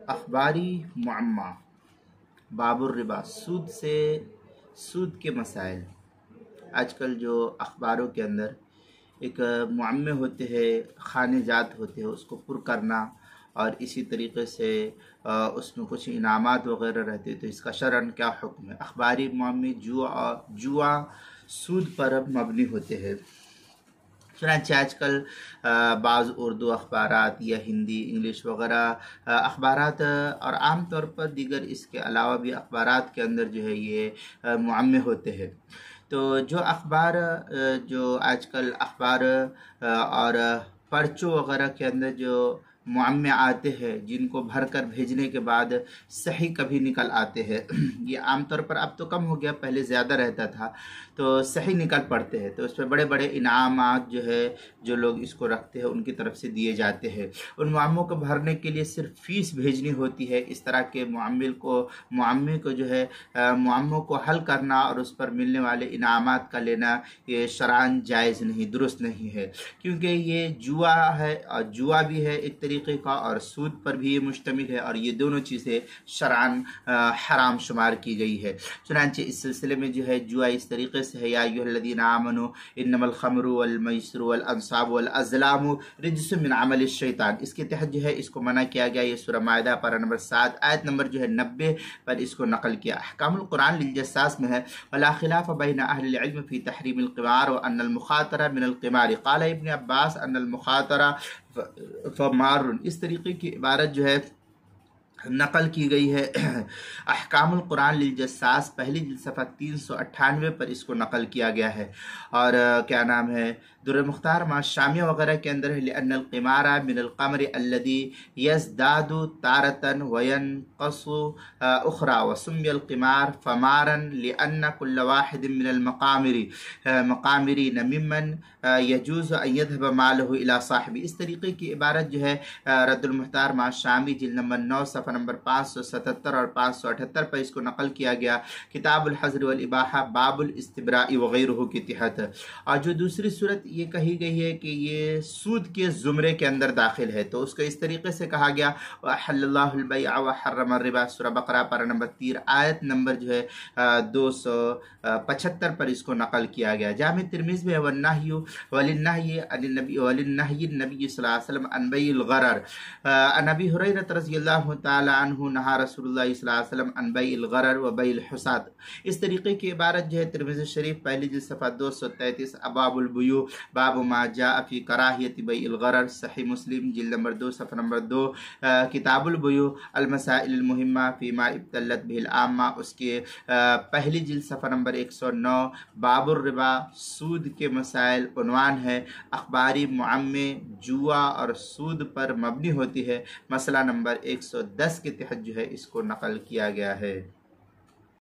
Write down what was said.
اخباری معمہ باب الربا، سود کے مسائل۔ آج کل جو اخباروں کے اندر ایک معمے ہوتے ہیں، خانے جات ہوتے ہیں، اس کو پر کرنا اور اسی طریقے سے اس میں کچھ انعامات وغیرہ رہتے ہیں، تو اس کا شرعاً کیا حکم ہے؟ اخباری معامے جوا سود پر مبنی ہوتے ہیں۔ چنانچہ آج کل بعض اردو اخبارات یا ہندی انگلش وغیرہ اخبارات اور عام طور پر دیگر اس کے علاوہ بھی اخبارات کے اندر جو ہے یہ معمے ہوتے ہیں۔ تو جو اخبار جو آج کل اخبار اور پرچوں وغیرہ کے اندر جو معمے آتے ہیں، جن کو بھر کر بھیجنے کے بعد صحیح کبھی نکل آتے ہیں، یہ عام طور پر اب تو کم ہو گیا، پہلے زیادہ رہتا تھا، تو صحیح نکل پڑتے ہیں، تو اس پہ بڑے بڑے انعامات جو ہے جو لوگ اس کو رکھتے ہیں ان کی طرف سے دیے جاتے ہیں۔ ان معاموں کو بھرنے کے لیے صرف فیس بھیجنی ہوتی ہے۔ اس طرح کے معمے کو جو ہے معموں کو حل کرنا اور اس پر ملنے والے انعامات کا لینا یہ شرعاً جائز نہیں، درست نہیں ہے، کیونکہ یہ جوا ہے، اور جوا بھی ہے ایک طریقے کا، اور سود پر بھی یہ مشتمل ہے، اور یہ دونوں چیزیں شرعاً حرام شمار کی گئی ہے۔ چنانچہ اس سلسلے میں جو ہے جوا اس طریقے سے ہے، یا ایھا الذین آمنوا انما الخمر والمیسر والانصاب والازلام رجس من عمل الشیطان، اس کے تحت جو ہے اس کو منع کیا گیا۔ یہ سورہ مائدہ پارہ نمبر 7 آیت نمبر جو ہے 90 پر اس کو نقل کیا۔ احکام القرآن للجساس میں ہے، ولا خلاف بین اہل العلم فی تحریم القمار وان المخاطرہ من القمار، قال ابن عباس ان المخاطرہ فمار، اس طریقے کی عبارت جو ہے نقل کی گئی ہے۔ احکام القرآن للجساس پہلی جلد صفحہ 398 پر اس کو نقل کیا گیا ہے۔ اور کیا نام ہے، در مختار مع شامیہ وغیرہ کے اندر ہے، لأن القمار من القمر الذي يزداد تارة وينقص أخرى، وسمي القمار فمارا لأن كل واحد من المقامرين ممن يجوز أن يذهب ماله إلى صاحبه، اس طریقے کی عبارت جو ہے رد المختار مع شامی جلد نمبر 9 صفحہ نمبر 577 اور 578 پر اس کو نقل کیا گیا، کتاب الحظر والاباحہ باب الاستبراء وغیرہ کے تحت۔ اور جو دوسری صورت یہ کہی گئی ہے کہ یہ سود کے زمرے کے اندر داخل ہے، تو اس کو اس طریقے سے کہا گیا، وَأَحَلَّ اللَّهُ الْبَيْعَ وَحَرَّمَ الرِّبَا، سورہ بقرہ پارہ نمبر 3 آیت نمبر جو ہے 275 پر اس کو نقل کیا گیا۔ جامع ترمذی میں وللنہی النبی صلی اللہ علیہ وسلم عن بیع الغرر، عن ابی ہریرہ رضی اللہ تعالی عنہ نہا رسول اللہ صلی اللہ علیہ وسلم عن بیع الغرر و بیع الحساد، اس طریقے کی عبارت جو ہے ترمذی شریف پہلی جلد صفحہ 233 ابواب البیوع باب ما جاء فی کراہیت بیع الغرر، صحیح مسلم جلد نمبر 2 صفحہ نمبر 2 کتاب البیوع المسائل المہمہ فیما ابتلت بہ العامہ، اس کے پہلی جلد صفحہ نمبر 109 باب الربا، سود کے مسائل، عنوان ہے اخباری معمے جوا اور سود پر مبنی ہوتی ہے، مسئلہ نمبر 110 کے تحت جو ہے اس کو نقل کیا گیا ہے۔